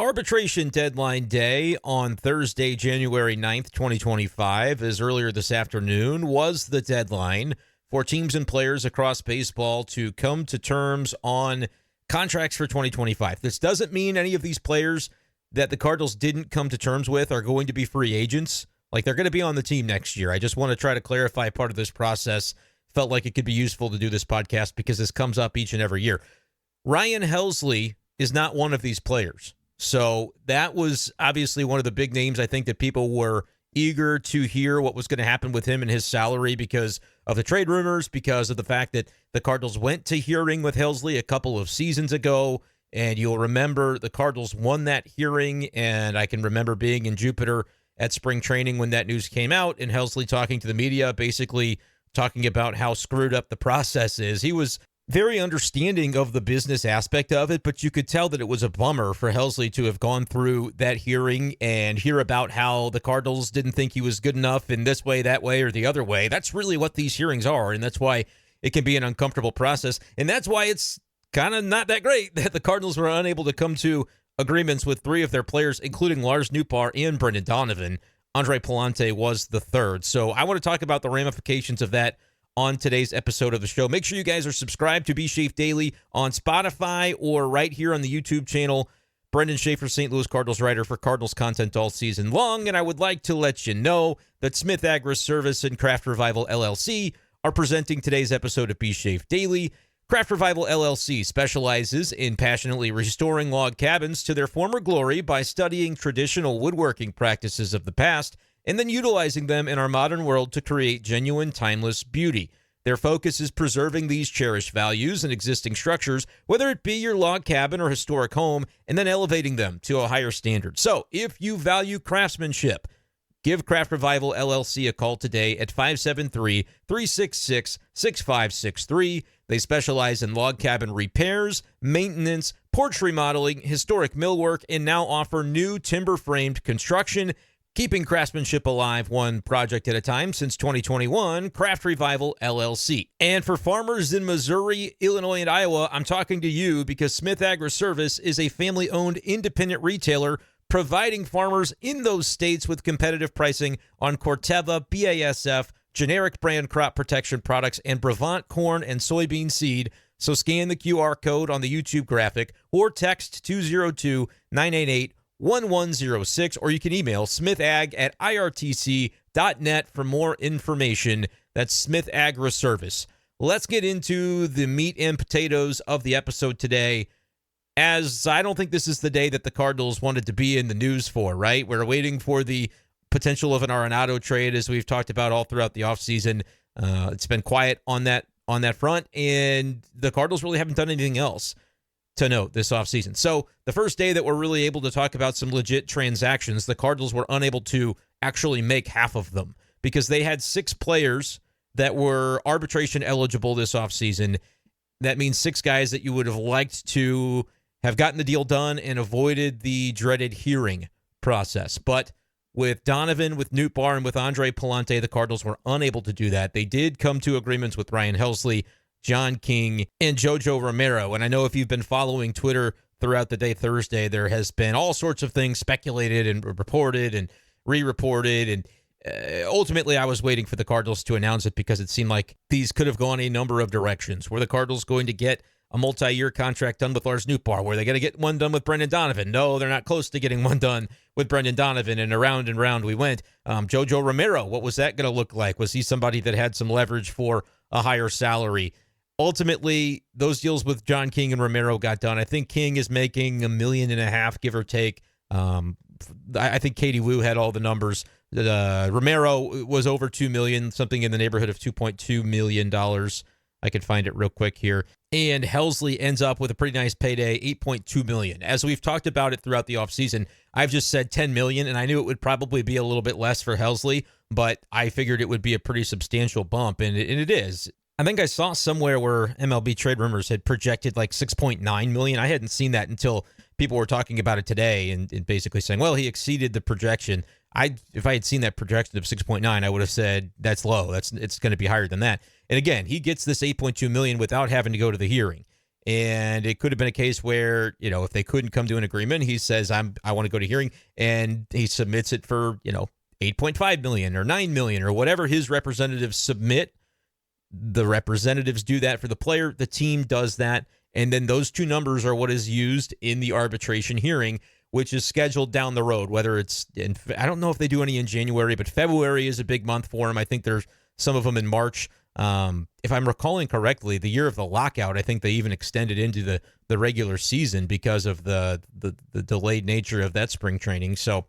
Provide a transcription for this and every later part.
arbitration deadline day on Thursday, January 9th, 2025, as earlier this afternoon was the deadline for teams and players across baseball to come to terms on contracts for 2025. This doesn't mean any of these players that the Cardinals didn't come to terms with are going to be free agents. Like, they're going to be on the team next year. I just want to try to clarify part of this process. Felt like it could be useful to do this podcast because this comes up each and every year. Ryan Helsley is not one of these players. So that was obviously one of the big names. I think that people were eager to hear what was going to happen with him and his salary because of the trade rumors, because of the fact that the Cardinals went to hearing with Helsley a couple of seasons ago. And you'll remember the Cardinals won that hearing. And I can remember being in Jupiter at spring training when that news came out and Helsley talking to the media, basically talking about how screwed up the process is. He was very understanding of the business aspect of it, but you could tell that it was a bummer for Helsley to have gone through that hearing and hear about how the Cardinals didn't think he was good enough in this way, that way, or the other way. That's really what these hearings are, and that's why it can be an uncomfortable process, and that's why it's kind of not that great that the Cardinals were unable to come to agreements with three of their players, including Lars Nootbaar and Brendan Donovan. Andre Pallante was the third. So I want to talk about the ramifications of that on today's episode of the show. Make sure you guys are subscribed to b-schaeff Daily on Spotify or right here on the YouTube channel. Brendan Schaeffer, St. Louis Cardinals writer for Cardinals content all season long. And I would like to let you know that Smith Agri-Service and Revival LLC are presenting today's episode of b-schaeff Daily. Revival LLC specializes in passionately restoring log cabins to their former glory by studying traditional woodworking practices of the past and then utilizing them in our modern world to create genuine, timeless beauty. Their focus is preserving these cherished values in existing structures, whether it be your log cabin or historic home, and then elevating them to a higher standard. So, if you value craftsmanship, give Craft Revival LLC a call today at 573-366-6563. They specialize in log cabin repairs, maintenance, porch remodeling, historic millwork, and now offer new timber-framed construction, keeping craftsmanship alive one project at a time since 2021, Craft Revival LLC. And for farmers in Missouri, Illinois, and Iowa, I'm talking to you because Smith Agri-Service is a family-owned independent retailer providing farmers in those states with competitive pricing on Corteva, BASF, generic brand crop protection products, and Brevant corn and soybean seed. So scan the QR code on the YouTube graphic or text 202-988-1106, or you can email smithag@irtc.net for more information. That's Smith Agri-Service. Let's get into the meat and potatoes of the episode today, as I don't think this is the day that the Cardinals wanted to be in the news for, right? We're waiting for the potential of an Arenado trade, as we've talked about all throughout the offseason. It's been quiet on that front, and the Cardinals really haven't done anything else to note this offseason. So the first day that we're really able to talk about some legit transactions, the Cardinals were unable to actually make half of them because they had 6 players that were arbitration eligible this offseason. That means 6 guys that you would have liked to have gotten the deal done and avoided the dreaded hearing process. But with Donovan, with Nootbaar, and with Andre Pallante, the Cardinals were unable to do that. They did come to agreements with Ryan Helsley, John King, and JoJo Romero. And I know if you've been following Twitter throughout the day Thursday, there has been all sorts of things speculated and reported and re-reported. And ultimately, I was waiting for the Cardinals to announce it because it seemed like these could have gone a number of directions. Were the Cardinals going to get a multi-year contract done with Lars Nootbaar? Were they going to get one done with Brendan Donovan? No, they're not close to getting one done with Brendan Donovan, and round we went. JoJo Romero, what was that going to look like? Was he somebody that had some leverage for a higher salary? Ultimately, those deals with John King and Romero got done. I think King is making $1.5 million, give or take. I think Katie Wu had all the numbers. Romero was over $2 million, something in the neighborhood of $2.2 million. I can find it real quick here. And Helsley ends up with a pretty nice payday, $8.2 million. As we've talked about it throughout the offseason, I've just said $10 million, and I knew it would probably be a little bit less for Helsley, but I figured it would be a pretty substantial bump, and it is. I think I saw somewhere where MLB Trade Rumors had projected like $6.9 million. I hadn't seen that until people were talking about it today and basically saying, well, he exceeded the projection. If I had seen that projection of 6.9, I would have said that's low. It's going to be higher than that. And again, he gets this $8.2 million without having to go to the hearing. And it could have been a case where, if they couldn't come to an agreement, he says, I want to go to hearing, and he submits it for, $8.5 million or $9 million or whatever his representatives submit. The representatives do that for the player. The team does that. And then those two numbers are what is used in the arbitration hearing, which is scheduled down the road, whether it's I don't know if they do any in January, but February is a big month for them. I think there's some of them in March. If I'm recalling correctly, the year of the lockout, I think they even extended into the regular season because of the delayed nature of that spring training. So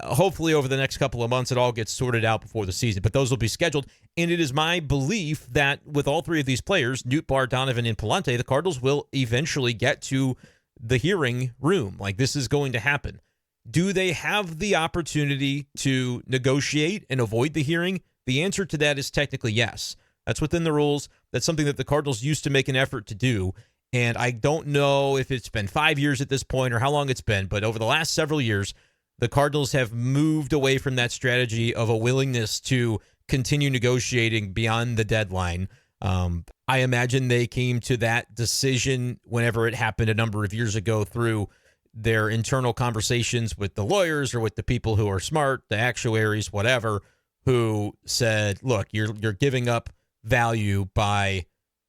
hopefully over the next couple of months, it all gets sorted out before the season, but those will be scheduled. And it is my belief that with all three of these players, Nootbaar, Donovan, and Pallante, the Cardinals will eventually get to the hearing room. Like, this is going to happen. Do they have the opportunity to negotiate and avoid the hearing? The answer to that is technically yes. That's within the rules. That's something that the Cardinals used to make an effort to do. And I don't know if it's been 5 years at this point or how long it's been, but over the last several years, the Cardinals have moved away from that strategy of a willingness to continue negotiating beyond the deadline. I imagine they came to that decision whenever it happened a number of years ago through their internal conversations with the lawyers or with the people who are smart, the actuaries, whatever, who said, look, you're giving up value by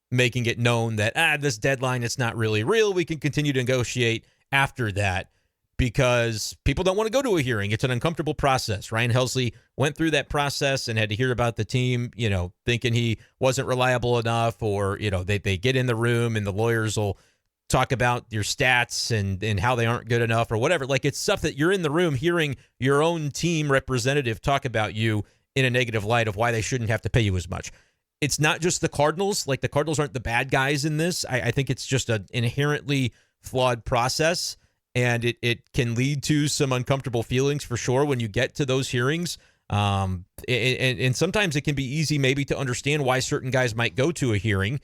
making it known that, this deadline, it's not really real. We can continue to negotiate after that, because people don't want to go to a hearing. It's an uncomfortable process. Ryan Helsley went through that process and had to hear about the team, thinking he wasn't reliable enough, or, they get in the room and the lawyers will talk about your stats and how they aren't good enough or whatever. Like, it's stuff that you're in the room hearing your own team representative talk about you in a negative light of why they shouldn't have to pay you as much. It's not just the Cardinals. Like, the Cardinals aren't the bad guys in this. I think it's just an inherently flawed process. And it can lead to some uncomfortable feelings for sure when you get to those hearings. And sometimes it can be easy maybe to understand why certain guys might go to a hearing.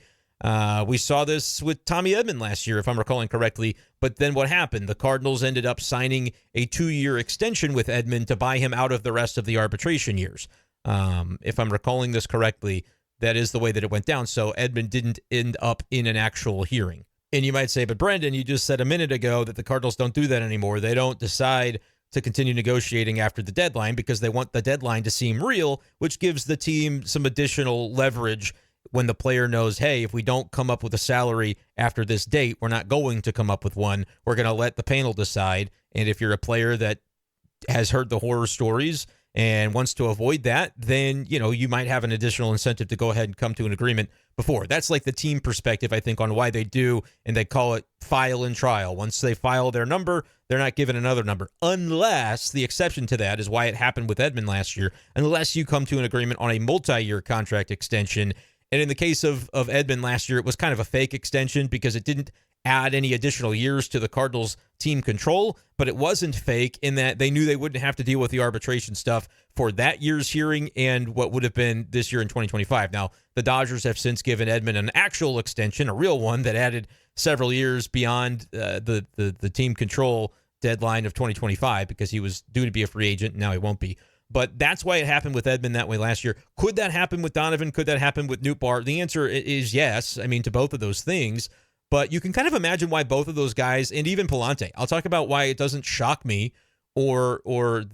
We saw this with Tommy Edman last year, if I'm recalling correctly. But then what happened? The Cardinals ended up signing a 2-year extension with Edman to buy him out of the rest of the arbitration years. If I'm recalling this correctly, that is the way that it went down. So Edman didn't end up in an actual hearing. And you might say, but Brenden, you just said a minute ago that the Cardinals don't do that anymore. They don't decide to continue negotiating after the deadline because they want the deadline to seem real, which gives the team some additional leverage when the player knows, hey, if we don't come up with a salary after this date, we're not going to come up with one. We're going to let the panel decide. And if you're a player that has heard the horror stories and wants to avoid that, then, you might have an additional incentive to go ahead and come to an agreement before. That's like the team perspective, I think, on why they do, and they call it file and trial. Once they file their number, they're not given another number, unless the exception to that is why it happened with Edman last year, unless you come to an agreement on a multi-year contract extension. And in the case of Edman last year, it was kind of a fake extension because it didn't add any additional years to the Cardinals' team control, but it wasn't fake in that they knew they wouldn't have to deal with the arbitration stuff for that year's hearing and what would have been this year in 2025. Now, the Dodgers have since given Edman an actual extension, a real one that added several years beyond the team control deadline of 2025 because he was due to be a free agent, and now he won't be. But that's why it happened with Edman that way last year. Could that happen with Donovan? Could that happen with Nootbaar? The answer is yes, to both of those things. But you can kind of imagine why both of those guys, and even Pallante, I'll talk about why it doesn't shock me or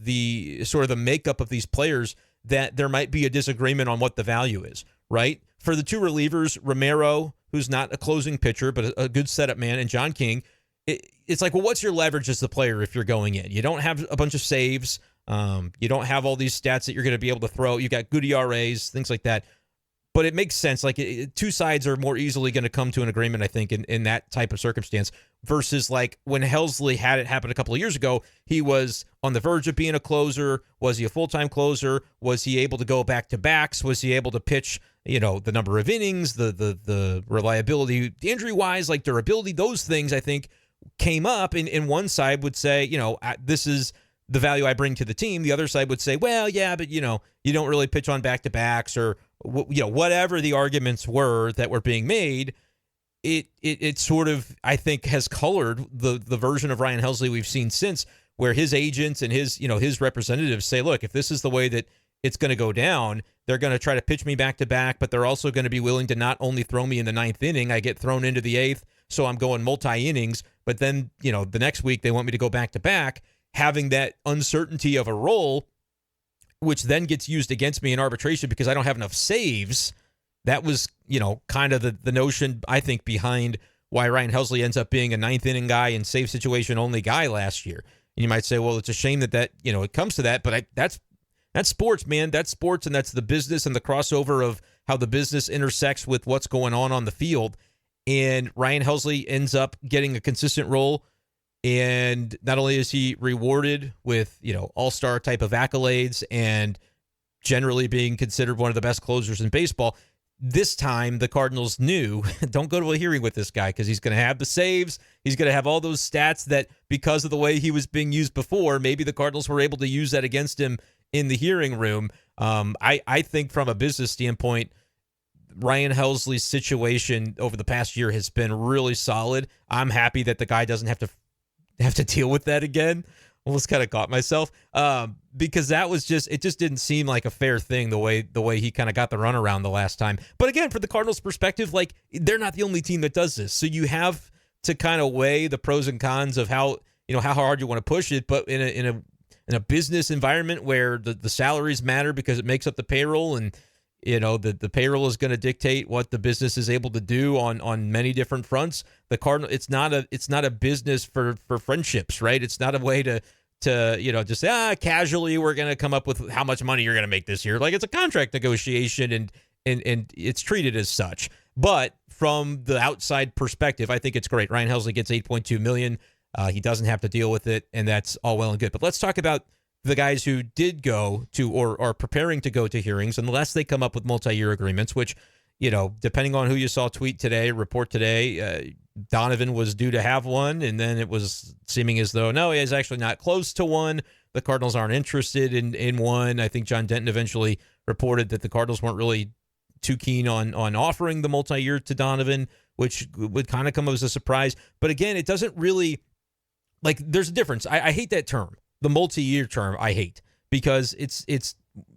the sort of the makeup of these players that there might be a disagreement on what the value is, right? For the two relievers, Romero, who's not a closing pitcher, but a good setup man, and John King, it's like, well, what's your leverage as the player if you're going in? You don't have a bunch of saves. You don't have all these stats that you're going to be able to throw. You got good ERAs, things like that. But it makes sense. Like, two sides are more easily going to come to an agreement, I think, in that type of circumstance versus like when Helsley had it happen a couple of years ago. He was on the verge of being a closer. Was he a full-time closer? Was he able to go back-to-backs? Was he able to pitch, the number of innings, the reliability, injury-wise, like durability, those things, I think, came up. And one side would say, this is the value I bring to the team. The other side would say, well, yeah, but, you don't really pitch on back-to-backs or, whatever the arguments were that were being made. It sort of, I think, has colored the version of Ryan Helsley we've seen since, where his agents and his representatives say, look, if this is the way that it's going to go down, they're going to try to pitch me back-to-back, but they're also going to be willing to not only throw me in the ninth inning, I get thrown into the eighth, so I'm going multi-innings. But then, the next week they want me to go back-to-back, having that uncertainty of a role, which then gets used against me in arbitration because I don't have enough saves. That was, kind of the notion, I think, behind why Ryan Helsley ends up being a ninth inning guy and save situation only guy last year. And you might say, well, it's a shame that it comes to that, but that's sports, man. That's sports, and that's the business and the crossover of how the business intersects with what's going on the field. And Ryan Helsley ends up getting a consistent role. And not only is he rewarded with, all-star type of accolades and generally being considered one of the best closers in baseball, this time the Cardinals knew, don't go to a hearing with this guy because he's going to have the saves. He's going to have all those stats that because of the way he was being used before, maybe the Cardinals were able to use that against him in the hearing room. I think from a business standpoint, Ryan Helsley's situation over the past year has been really solid. I'm happy that the guy doesn't have to deal with that again. Almost kind of caught myself because it just didn't seem like a fair thing the way he kind of got the runaround the last time. But again, from the Cardinals' perspective, like they're not the only team that does this, so you have to kind of weigh the pros and cons of how hard you want to push it. But in a business environment where the salaries matter because it makes up the payroll and the payroll is going to dictate what the business is able to do on many different fronts. The Cardinal, it's not a business for friendships, right? It's not a way to just casually we're going to come up with how much money you're going to make this year. Like it's a contract negotiation and it's treated as such. But from the outside perspective, I think it's great. Ryan Helsley gets $8.2 million. He doesn't have to deal with it, and that's all well and good. But let's talk about the guys who did go to or are preparing to go to hearings, unless they come up with multi-year agreements, which, depending on who you saw report today, Donovan was due to have one, and then it was seeming as though, no, he is actually not close to one. The Cardinals aren't interested in one. I think John Denton eventually reported that the Cardinals weren't really too keen on offering the multi-year to Donovan, which would kind of come as a surprise. But again, it doesn't really, there's a difference. I hate that term. The multi-year term I hate because it's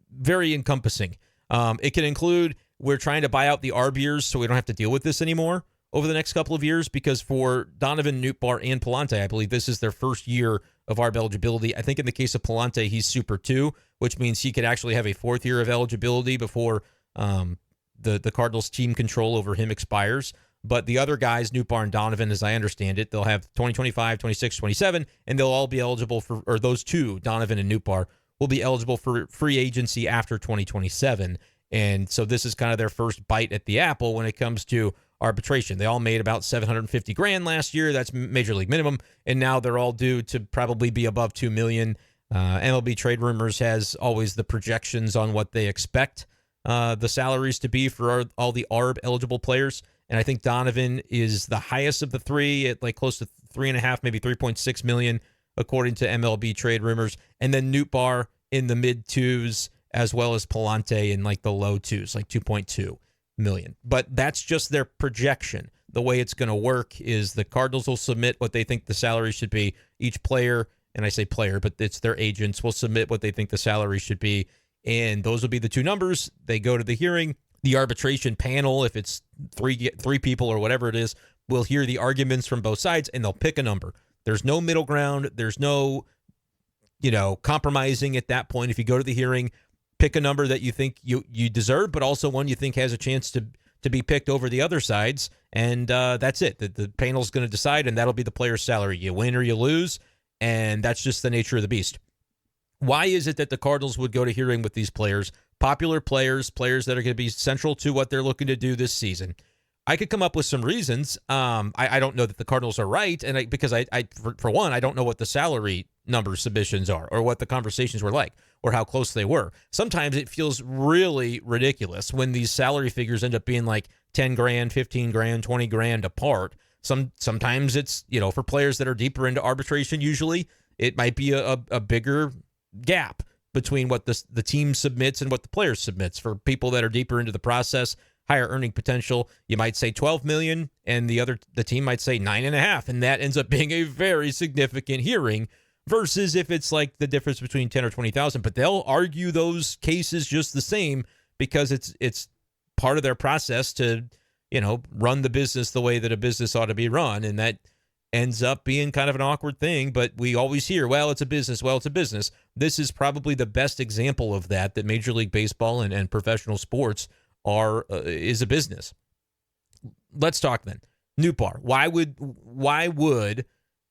very encompassing. It can include we're trying to buy out the arb years so we don't have to deal with this anymore over the next couple of years, because for Donovan, Nootbaar, and Pallante, I believe this is their first year of arb eligibility. I think in the case of Pallante, he's Super 2, which means he could actually have a fourth year of eligibility before the Cardinals' team control over him expires. But the other guys, Nootbaar and Donovan, as I understand it, they'll have 2025, 26, 27, and they'll all be eligible for, or those two, Donovan and Nootbaar, will be eligible for free agency after 2027. And so this is kind of their first bite at the apple when it comes to arbitration. They all made about $750,000 last year. That's major league minimum. And now they're all due to probably be above $2 million. MLB Trade Rumors has always the projections on what they expect the salaries to be for all the arb-eligible players. And I think Donovan is the highest of the three at close to 3.5, maybe 3.6 million, according to MLB Trade Rumors. And then Nootbaar in the mid twos, as well as Pallante in the low twos, 2.2 million. But that's just their projection. The way it's going to work is the Cardinals will submit what they think the salary should be. Each player, and I say player, but it's their agents, will submit what they think the salary should be. And those will be the two numbers. They go to the hearing. The arbitration panel, if it's three people or whatever it is, will hear the arguments from both sides, and they'll pick a number. There's no middle ground. There's no, compromising at that point. If you go to the hearing, pick a number that you think you deserve, but also one you think has a chance to be picked over the other sides, and that's it. The panel's going to decide, and that'll be the player's salary. You win or you lose, and that's just the nature of the beast. Why is it that the Cardinals would go to hearing with these players? Popular players that are going to be central to what they're looking to do this season. I could come up with some reasons. I don't know that the Cardinals are right, and because for one, I don't know what the salary number submissions are or what the conversations were like or how close they were. Sometimes it feels really ridiculous when these salary figures end up being $10,000, $15,000, $20,000 apart. Sometimes it's, for players that are deeper into arbitration, usually it might be a bigger gap between what the team submits and what the player submits. For people that are deeper into the process, higher earning potential, you might say 12 million and the team might say 9.5, and that ends up being a very significant hearing versus if it's the difference between 10 or 20,000. But they'll argue those cases just the same because it's part of their process to run the business the way that a business ought to be run. And that ends up being kind of an awkward thing, but we always hear, well, it's a business. Well, it's a business. This is probably the best example of that Major League Baseball and professional sports is a business. Let's talk then. Nootbaar. Why would,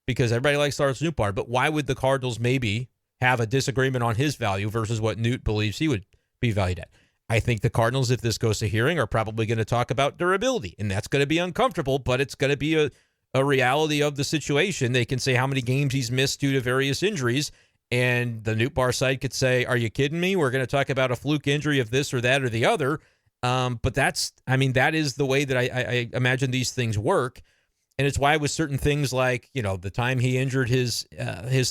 because everybody likes Lars Nootbaar, but why would the Cardinals maybe have a disagreement on his value versus what Noot believes he would be valued at? I think the Cardinals, if this goes to hearing, are probably going to talk about durability, and that's going to be uncomfortable, but it's going to be a reality of the situation. They can say how many games he's missed due to various injuries, and the Nootbaar side could say, are you kidding me? We're going to talk about a fluke injury of this or that or the other. But that is the way that I imagine these things work. And it's why with certain things like, the time he injured his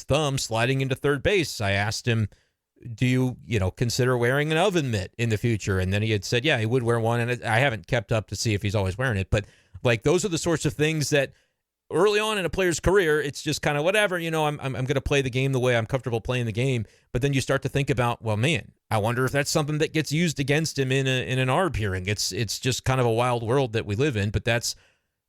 thumb sliding into third base, I asked him, do you, consider wearing an oven mitt in the future? And then he had said, yeah, he would wear one. And I haven't kept up to see if he's always wearing it. But like, those are the sorts of things that early on in a player's career, it's just kind of whatever, I'm going to play the game the way I'm comfortable playing the game. But then you start to think about, well, man, I wonder if that's something that gets used against him in an ARB hearing. It's just kind of a wild world that we live in. But that's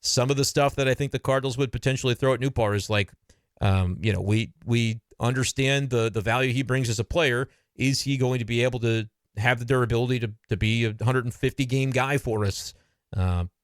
some of the stuff that I think the Cardinals would potentially throw at Nootbaar is like, we understand the value he brings as a player. Is he going to be able to have the durability to be a 150 game guy for us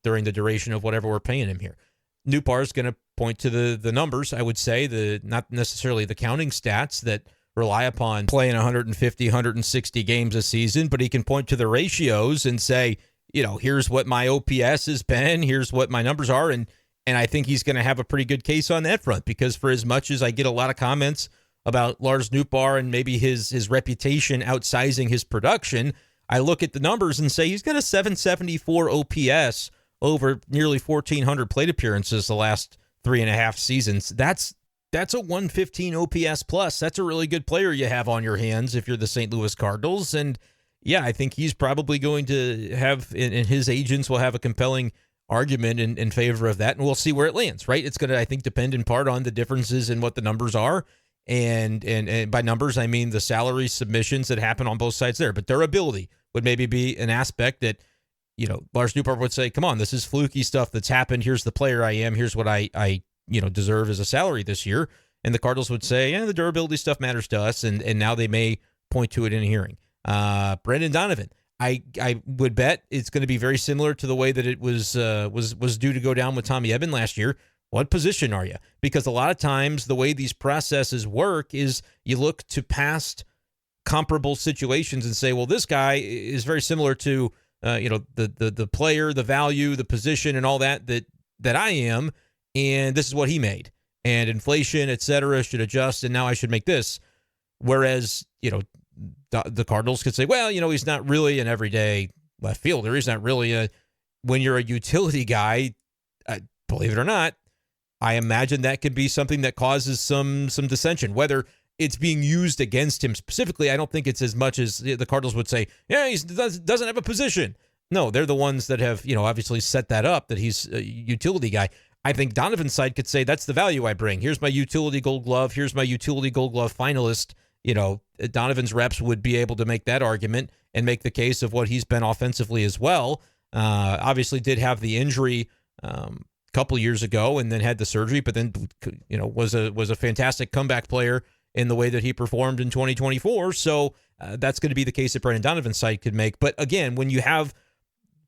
during the duration of whatever we're paying him here? Nootbaar is going to point to the numbers, I would say, not necessarily the counting stats that rely upon playing 150, 160 games a season, but he can point to the ratios and say, here's what my OPS has been, here's what my numbers are, and I think he's going to have a pretty good case on that front, because for as much as I get a lot of comments about Lars Nootbaar and maybe his reputation outsizing his production, I look at the numbers and say he's got a 774 OPS over nearly 1,400 plate appearances the last 3.5 seasons. That's a 115 OPS plus. That's a really good player you have on your hands if you're the St. Louis Cardinals. And yeah, I think he's probably going to have, and his agents will have a compelling argument in favor of that, and we'll see where it lands, right? It's going to, I think, depend in part on the differences in what the numbers are. And by numbers, I mean the salary submissions that happen on both sides there. But durability would maybe be an aspect that, Lars Nootbaar would say, come on, this is fluky stuff that's happened. Here's the player I am. Here's what I deserve as a salary this year. And the Cardinals would say, yeah, the durability stuff matters to us. And now they may point to it in a hearing. Brendan Donovan, I would bet it's going to be very similar to the way that it was due to go down with Tommy Edman last year. What position are you? Because a lot of times the way these processes work is you look to past comparable situations and say, well, this guy is very similar to the player, the value, the position, and all that I am, and this is what he made. And inflation, et cetera, should adjust, and now I should make this. Whereas, the Cardinals could say, well, he's not really an everyday left fielder. He's not really when you're a utility guy, believe it or not, I imagine that could be something that causes some dissension. Whether it's being used against him specifically, I don't think it's as much as the Cardinals would say, yeah, he doesn't have a position. No, they're the ones that have, obviously set that up, that he's a utility guy. I think Donovan's side could say, that's the value I bring. Here's my utility Gold Glove. Here's my utility Gold Glove finalist. Donovan's reps would be able to make that argument and make the case of what he's been offensively as well. Obviously did have the injury couple years ago and then had the surgery, but then, was a fantastic comeback player in the way that he performed in 2024. So that's going to be the case that Brendan Donovan's side could make. But again, when you have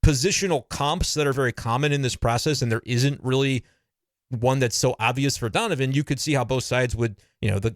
positional comps that are very common in this process, and there isn't really one that's so obvious for Donovan, you could see how both sides would,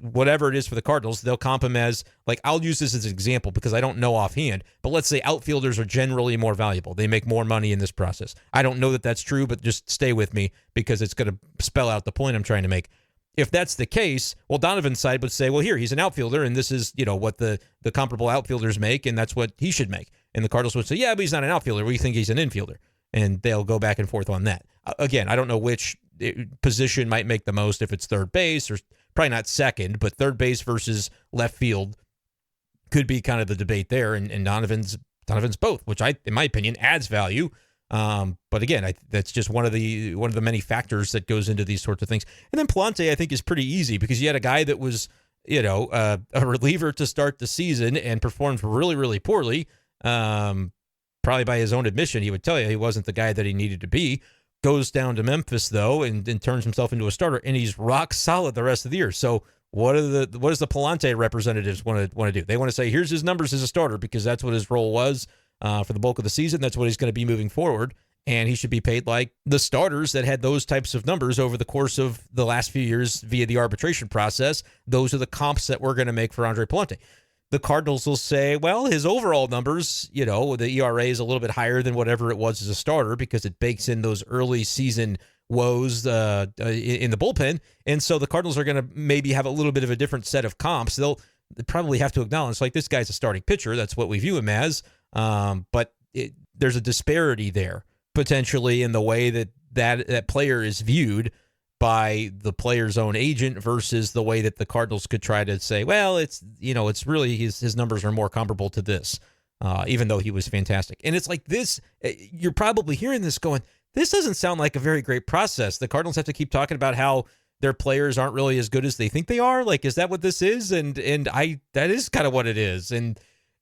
whatever it is for the Cardinals, they'll comp him as, like, I'll use this as an example because I don't know offhand, but let's say outfielders are generally more valuable. They make more money in this process. I don't know that that's true, but just stay with me because it's going to spell out the point I'm trying to make. If that's the case, well, Donovan's side would say, well, here, he's an outfielder, and this is, what the comparable outfielders make, and that's what he should make. And the Cardinals would say, yeah, but he's not an outfielder. We think he's an infielder. And they'll go back and forth on that. Again, I don't know which position might make the most, if it's third base or probably not second, but third base versus left field could be kind of the debate there. And Donovan's both, which in my opinion, adds value. But again, that's just one of the many factors that goes into these sorts of things. And then Pallante, I think, is pretty easy because you had a guy that was, a reliever to start the season and performed really, really poorly. probably by his own admission, he would tell you he wasn't the guy that he needed to be. Goes down to Memphis, though, and turns himself into a starter, and he's rock solid the rest of the year. So what does the Pallante representatives want to do? They want to say, here's his numbers as a starter, because that's what his role was for the bulk of the season. That's what he's going to be moving forward, and he should be paid like the starters that had those types of numbers over the course of the last few years via the arbitration process. Those are the comps that we're going to make for Andre Pallante. The Cardinals will say, well, his overall numbers, the ERA is a little bit higher than whatever it was as a starter because it bakes in those early season woes in the bullpen. And so the Cardinals are going to maybe have a little bit of a different set of comps. They'll probably have to acknowledge, like, this guy's a starting pitcher. That's what we view him as. But there's a disparity there potentially in the way that player is viewed by the player's own agent versus the way that the Cardinals could try to say, well, it's really his numbers are more comparable to this, even though he was fantastic. And it's like this, you're probably hearing this going, this doesn't sound like a very great process. The Cardinals have to keep talking about how their players aren't really as good as they think they are. Like, is that what this is? And that is kind of what it is. And,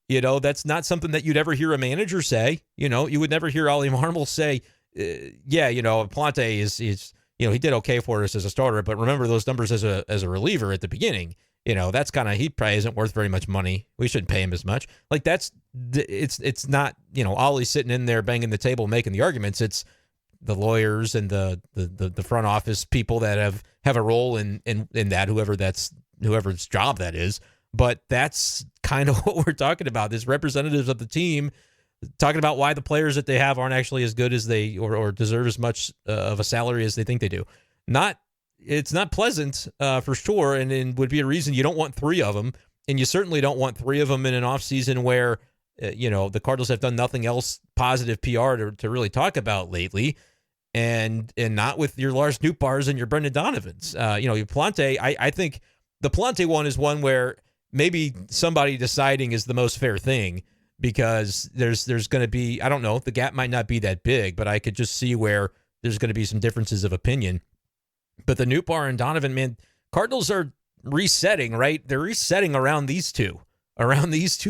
that's not something that you'd ever hear a manager say. You would never hear Ollie Marmol say, Pallante is he did okay for us as a starter, but remember those numbers as a reliever at the beginning. That's kind of, he probably isn't worth very much money. We shouldn't pay him as much. Like, it's not, Ollie's sitting in there banging the table, making the arguments. It's the lawyers and the front office people that have a role in that, whoever's job that is. But that's kind of what we're talking about. These representatives of the team talking about why the players that they have aren't actually as good as they or deserve as much of a salary as they think they do. It's not pleasant for sure, and would be a reason you don't want three of them, and you certainly don't want three of them in an offseason where the Cardinals have done nothing else positive PR to really talk about lately, and not with your Lars Nootbaars and your Brendan Donovans. Your Pallante, I think the Pallante one is one where maybe somebody deciding is the most fair thing, because there's going to be, I don't know, the gap might not be that big, but I could just see where there's going to be some differences of opinion. But the Nootbaar and Donovan, man, Cardinals are resetting, right? They're resetting around these two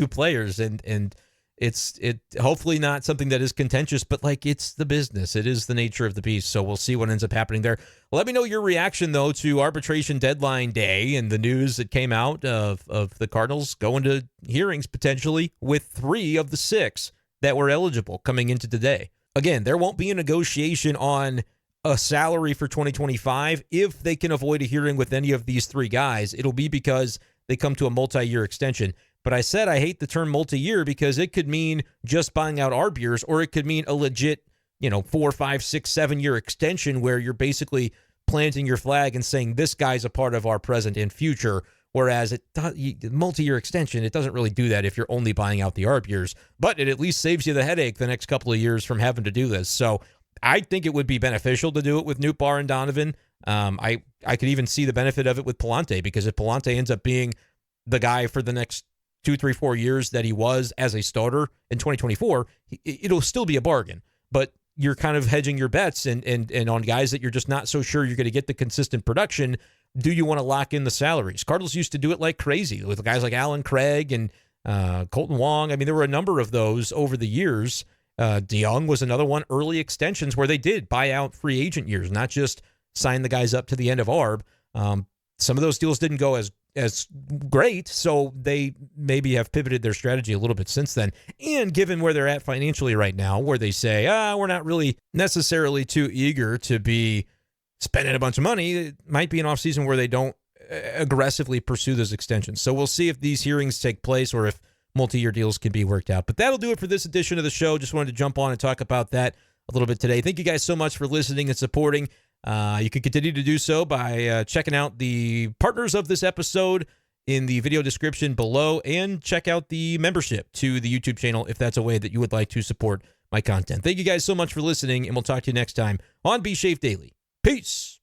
players, and it's hopefully not something that is contentious, but like, it's the business. It is the nature of the beast. So we'll see what ends up happening there. Let me know your reaction, though, to arbitration deadline day and the news that came out of the Cardinals going to hearings potentially with 3 of the 6 that were eligible coming into today. Again, there won't be a negotiation on a salary for 2025 if they can avoid a hearing with any of these 3 guys. It'll be because they come to a multi-year extension. But I said I hate the term multi-year because it could mean just buying out arb years, or it could mean a legit, 4, 5, 6, 7-year extension where you're basically planting your flag and saying this guy's a part of our present and future. Whereas multi-year extension, it doesn't really do that if you're only buying out the arb years. But it at least saves you the headache the next couple of years from having to do this. So I think it would be beneficial to do it with Nootbaar and Donovan. I could even see the benefit of it with Pallante, because if Pallante ends up being the guy for the next 2, 3, 4 years that he was as a starter in 2024, it'll still be a bargain. But you're kind of hedging your bets and on guys that you're just not so sure you're going to get the consistent production. Do you want to lock in the salaries? Cardinals used to do it like crazy with guys like Alan Craig and Colton Wong. I mean, there were a number of those over the years. DeYoung was another one. Early extensions where they did buy out free agent years, not just sign the guys up to the end of ARB. Some of those deals didn't go as great, so they maybe have pivoted their strategy a little bit since then. And given where they're at financially right now, where they say, we're not really necessarily too eager to be spending a bunch of money, it might be an offseason where they don't aggressively pursue those extensions. So we'll see if these hearings take place or if multi-year deals can be worked out. But that'll do it for this edition of the show. Just wanted to jump on and talk about that a little bit today. Thank you guys so much for listening and supporting. You can continue to do so by checking out the partners of this episode in the video description below, and check out the membership to the YouTube channel if that's a way that you would like to support my content. Thank you guys so much for listening, and we'll talk to you next time on B-Schaeff Daily. Peace.